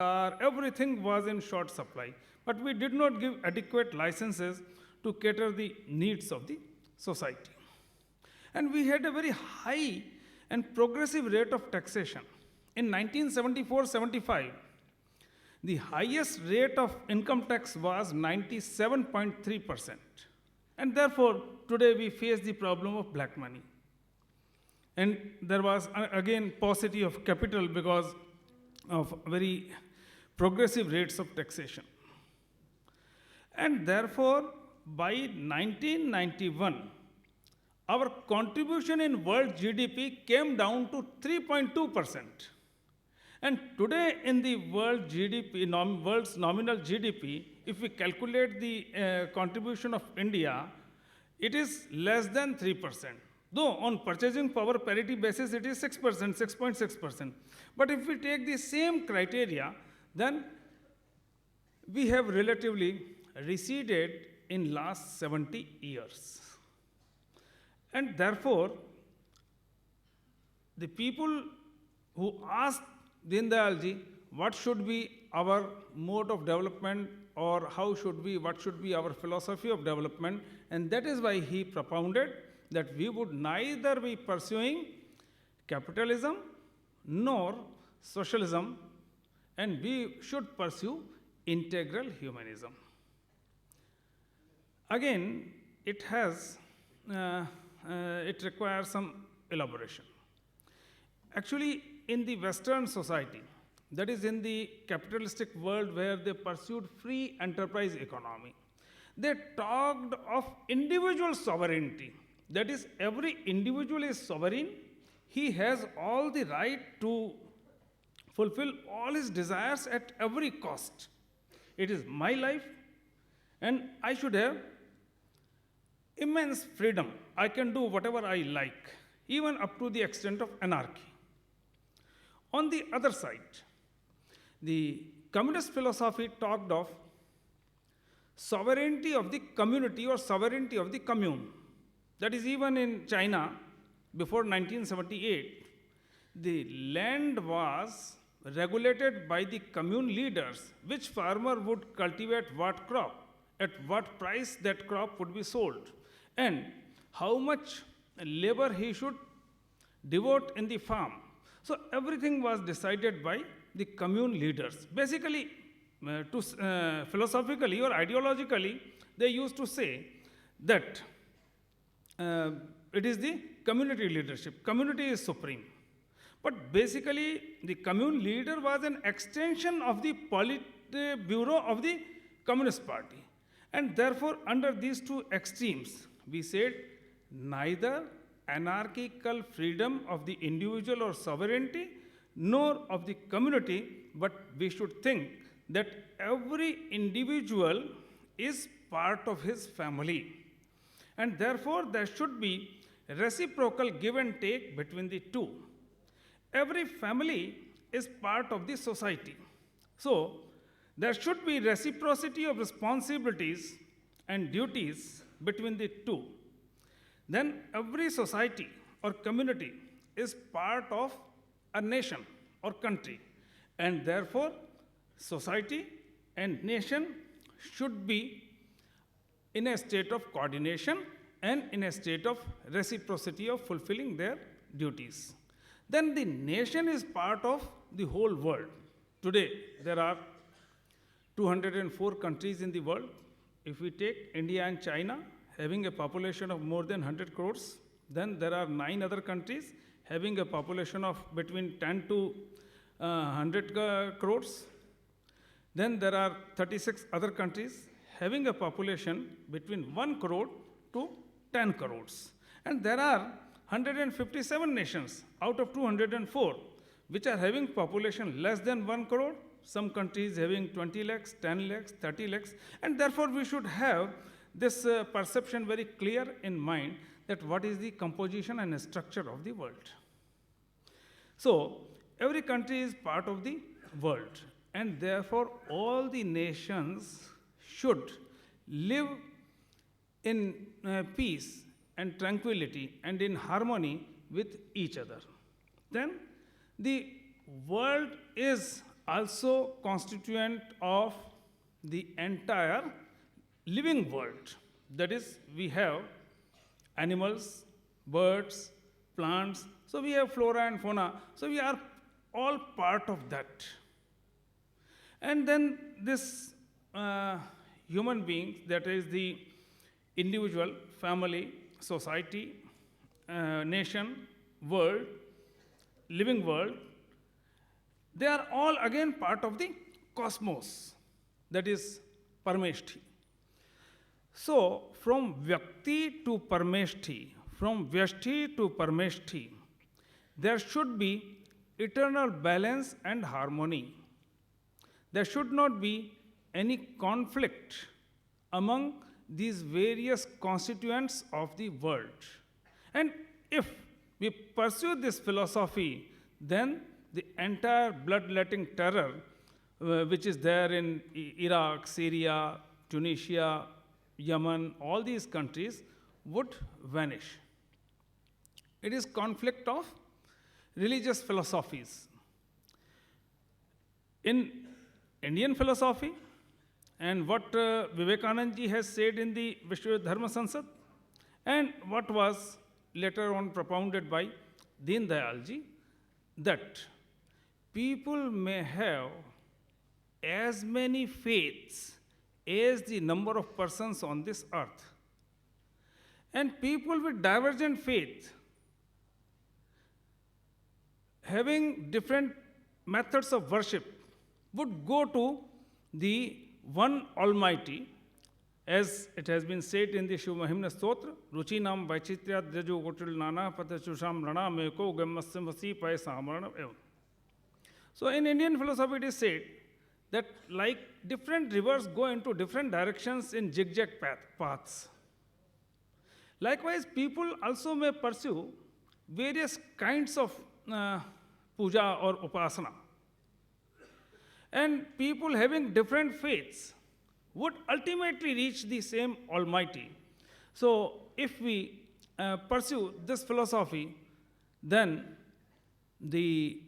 everything was in short supply. But we did not give adequate licenses to cater the needs of the society. And we had a very high and progressive rate of taxation. In 1974-75, the highest rate of income tax was 97.3%. And therefore, today we face the problem of black money. And there was, again, paucity of capital because of very progressive rates of taxation. And therefore, by 1991, our contribution in world GDP came down to 3.2%. And today in the world GDP, world's nominal GDP, if we calculate the contribution of India, it is less than 3%. Though on purchasing power parity basis, it is 6%, 6.6%. But if we take the same criteria, then we have relatively receded in last 70 years. And therefore, the people who asked Deendayal ji, what should be our mode of development, or what should be our philosophy of development, and that is why he propounded that we would neither be pursuing capitalism nor socialism, and we should pursue integral humanism. Again, it requires some elaboration. Actually, in the Western society, that is in the capitalistic world where they pursued free enterprise economy, they talked of individual sovereignty. That is, every individual is sovereign. He has all the right to fulfill all his desires at every cost. It is my life, and I should have immense freedom. I can do whatever I like, even up to the extent of anarchy. On the other side, the communist philosophy talked of sovereignty of the community or sovereignty of the commune. That is, even in China, before 1978, the land was regulated by the commune leaders, which farmer would cultivate what crop, at what price that crop would be sold, and how much labor he should devote in the farm. So everything was decided by the commune leaders. Basically, philosophically or ideologically, they used to say that it is the community leadership. Community is supreme. But basically, the commune leader was an extension of the Politburo of the Communist Party. And therefore, under these two extremes, we said neither anarchical freedom of the individual or sovereignty, nor of the community, but we should think that every individual is part of his family. And therefore, there should be reciprocal give and take between the two. Every family is part of the society. So, there should be reciprocity of responsibilities and duties between the two. Then every society or community is part of a nation or country, and therefore society and nation should be in a state of coordination and in a state of reciprocity of fulfilling their duties. Then the nation is part of the whole world. Today, there are 204 countries in the world. If we take India and China, having a population of more than 100 crores, then there are 9 other countries having a population of between 10 to 100 crores. Then there are 36 other countries having a population between 1 crore to 10 crores. And there are 157 nations out of 204 which are having population less than 1 crore, some countries having 20 lakhs, 10 lakhs, 30 lakhs, and therefore we should have this perception very clear in mind that what is the composition and structure of the world. So, every country is part of the world, and therefore all the nations should live in peace and tranquility and in harmony with each other. Then the world is also constituent of the entire living world. That is, we have animals, birds, plants, so we have flora and fauna, so we are all part of that. And then this human beings, that is the individual, family, society, nation, world, living world, they are all again part of the cosmos, that is Parmeshti. So, from Vyakti to Parmeshti, from Vyashti to Parmeshti, there should be eternal balance and harmony. There should not be any conflict among these various constituents of the world. And if we pursue this philosophy, then the entire bloodletting terror, which is there in Iraq, Syria, Tunisia, Yemen, all these countries, would vanish. It is conflict of religious philosophies. In Indian philosophy, and what Vivekananda ji has said in the Vishwa Dharma Sansad, and what was later on propounded by Deendayal ji, that people may have as many faiths as the number of persons on this earth. And people with divergent faith, having different methods of worship, would go to the one Almighty, as it has been said in the Shiv Mahimna Stotra, Ruchi Nam Vaichitya Dyajo Gotil Nana Patachusham Rana Meko Gammasya Pai Samarana Evam. So in Indian philosophy it is said that like different rivers go into different directions in zigzag paths. Likewise, people also may pursue various kinds of puja or upasana. And people having different faiths would ultimately reach the same Almighty. So, if we pursue this philosophy, then the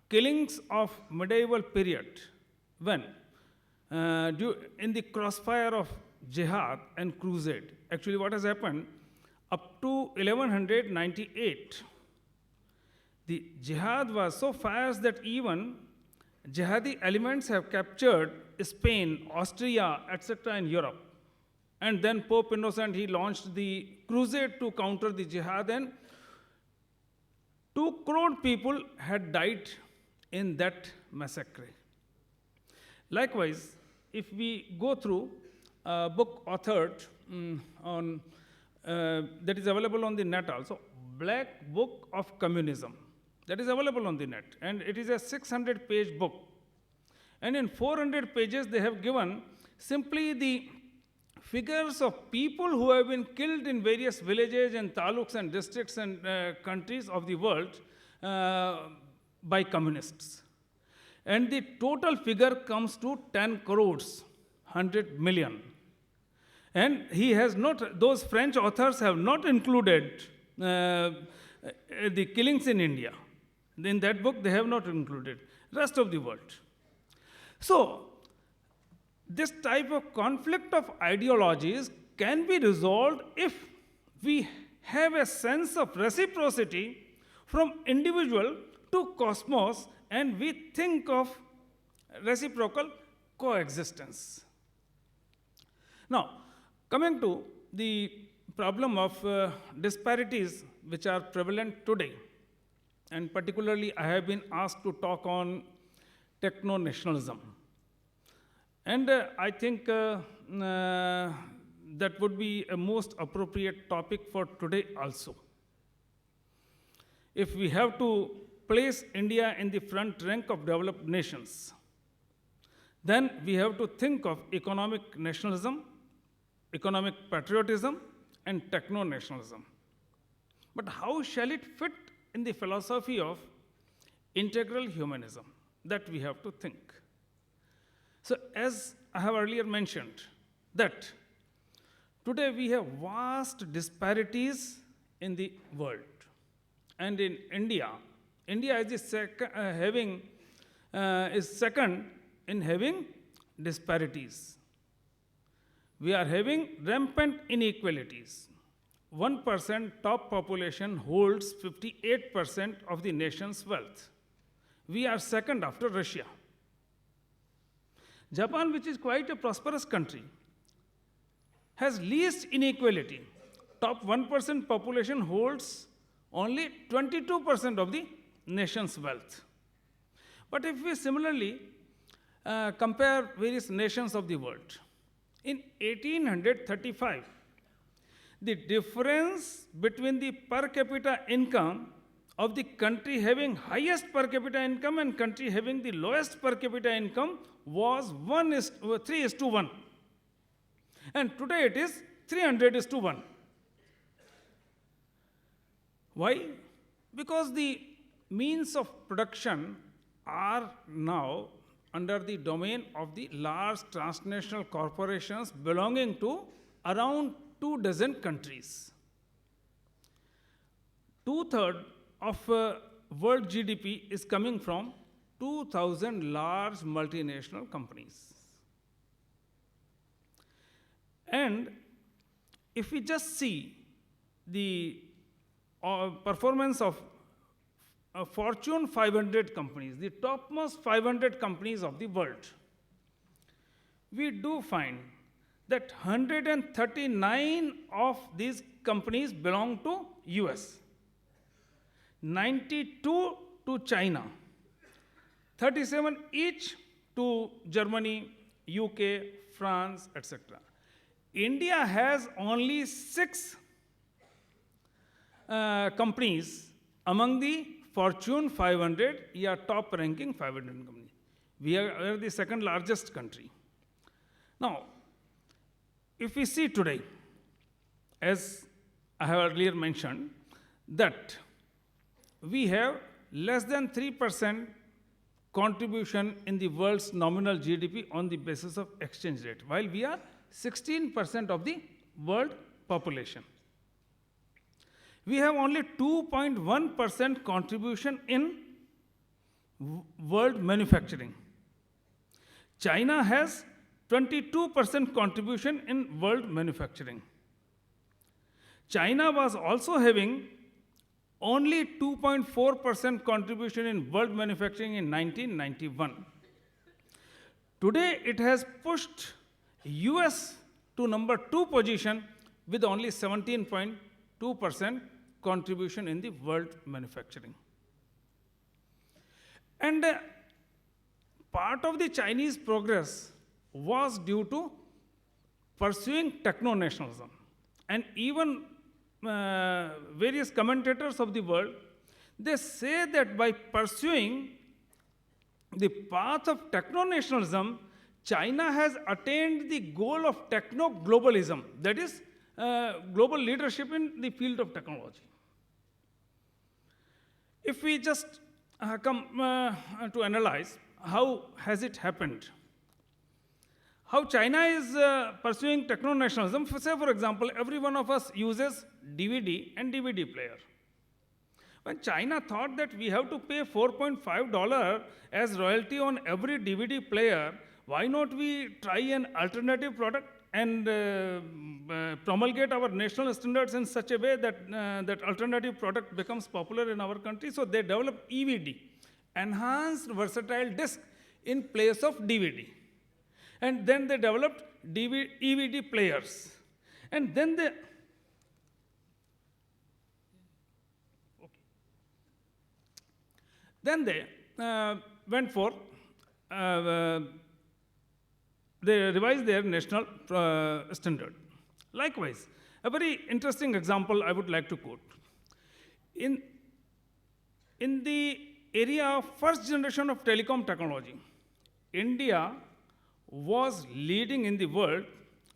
killings of medieval period, when in the crossfire of jihad and crusade, actually what has happened, up to 1198, the jihad was so fast that even jihadi elements have captured Spain, Austria, etc. in Europe. And then Pope Innocent, he launched the crusade to counter the jihad, and 2 crore people had died in that massacre. Likewise, if we go through a book authored on that is available on the net also, Black Book of Communism, that is available on the net, and it is a 600-page book. And in 400 pages, they have given simply the figures of people who have been killed in various villages and taluks and districts and countries of the world by communists. And the total figure comes to 10 crores, 100 million. And he has not, those French authors have not included the killings in India. In that book, they have not included rest of the world. So, this type of conflict of ideologies can be resolved if we have a sense of reciprocity from individual to cosmos, and we think of reciprocal coexistence. Now, coming to the problem of disparities which are prevalent today, and particularly I have been asked to talk on techno-nationalism. And I think that would be a most appropriate topic for today also. If we have to place India in the front rank of developed nations, then we have to think of economic nationalism, economic patriotism, and techno-nationalism. But how shall it fit in the philosophy of integral humanism? That we have to think. So, as I have earlier mentioned, that today we have vast disparities in the world. And in India, India is having is second in having disparities. We are having rampant inequalities. 1% top population holds 58% of the nation's wealth. We are second after Russia. Japan, which is quite a prosperous country, has least inequality. Top 1% population holds only 22% of the nation's wealth. But if we similarly compare various nations of the world, in 1835, the difference between the per capita income of the country having highest per capita income and country having the lowest per capita income was 3:1. And today it is 300:1. Why? Because the means of production are now under the domain of the large transnational corporations belonging to around 24 countries. 2/3 of world GDP is coming from 2,000 large multinational companies. And if we just see the performance of Fortune 500 companies, the topmost 500 companies of the world, we do find that 139 of these companies belong to US, 92 to China, 37 each to Germany, UK, France, etc. India has only 6 companies among the Fortune 500, top ranking 500 company. We are the second largest country. Now, if we see today, as I have earlier mentioned, that we have less than 3% contribution in the world's nominal GDP on the basis of exchange rate, while we are 16% of the world population. We have only 2.1% contribution in world manufacturing. China has 22% contribution in world manufacturing. China was also having only 2.4% contribution in world manufacturing in 1991. Today, it has pushed US to number 2 position with only 17.2% contribution in the world manufacturing. And part of the Chinese progress was due to pursuing techno-nationalism. And even various commentators of the world, they say that by pursuing the path of techno-nationalism, China has attained the goal of techno-globalism, that is, global leadership in the field of technology. If we just come to analyze how has it happened, how China is pursuing techno-nationalism. Say, for example, every one of us uses DVD and DVD player. When China thought that we have to pay $4.5 as royalty on every DVD player, why not we try an alternative product and promulgate our national standards in such a way that that alternative product becomes popular in our country? So they developed EVD, enhanced versatile disc, in place of DVD. And then they developed EVD players. And then they went for, they revised their national standard. Likewise, a very interesting example I would like to quote. In the area of first generation of telecom technology, India was leading in the world,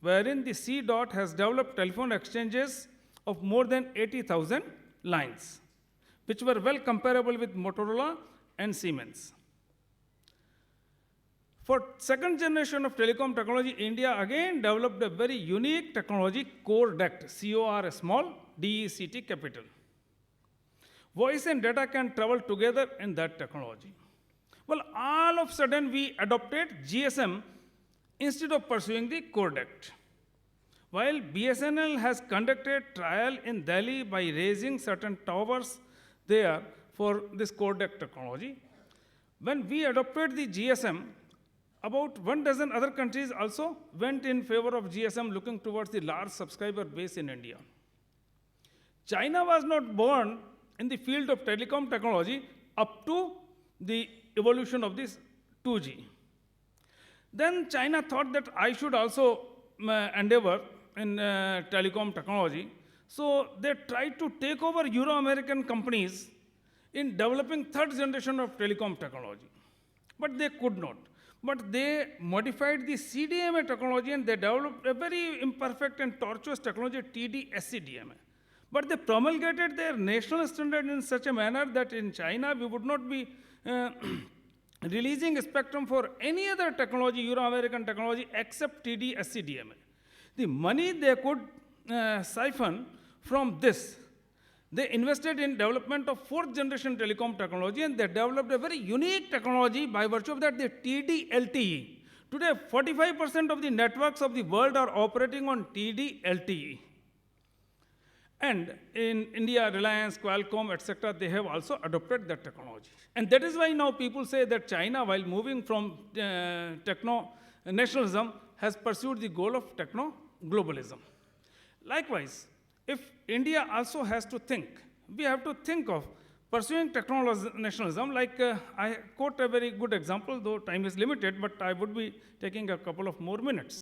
wherein the C. has developed telephone exchanges of more than 80,000 lines, which were well comparable with Motorola and Siemens. For second generation of telecom technology, India again developed a very unique technology, core DECT, C-O-R small, D-E-C-T capital. Voice and data can travel together in that technology. Well, all of a sudden we adopted GSM instead of pursuing the codec. While BSNL has conducted trial in Delhi by raising certain towers there for this codec technology, when we adopted the GSM, about 1 dozen other countries also went in favor of GSM, looking towards the large subscriber base in India. China was not born in the field of telecom technology up to the evolution of this 2G. Then China thought that I should also endeavor in telecom technology. So they tried to take over Euro-American companies in developing third generation of telecom technology. But they could not. But they modified the CDMA technology and they developed a very imperfect and tortuous technology, TD-SCDMA. But they promulgated their national standard in such a manner that in China we would not be releasing a spectrum for any other technology, Euro-American technology, except TD-SCDMA. The money they could siphon from this, they invested in development of fourth generation telecom technology, and they developed a very unique technology by virtue of that, the TD-LTE. Today, 45% of the networks of the world are operating on TD-LTE. And in India, Reliance, Qualcomm, etc., they have also adopted that technology. And that is why now people say that China, while moving from techno-nationalism, has pursued the goal of techno-globalism. Likewise, if India also has to think, we have to think of pursuing techno-nationalism. Like I quote a very good example, though time is limited, but I would be taking a couple of more minutes.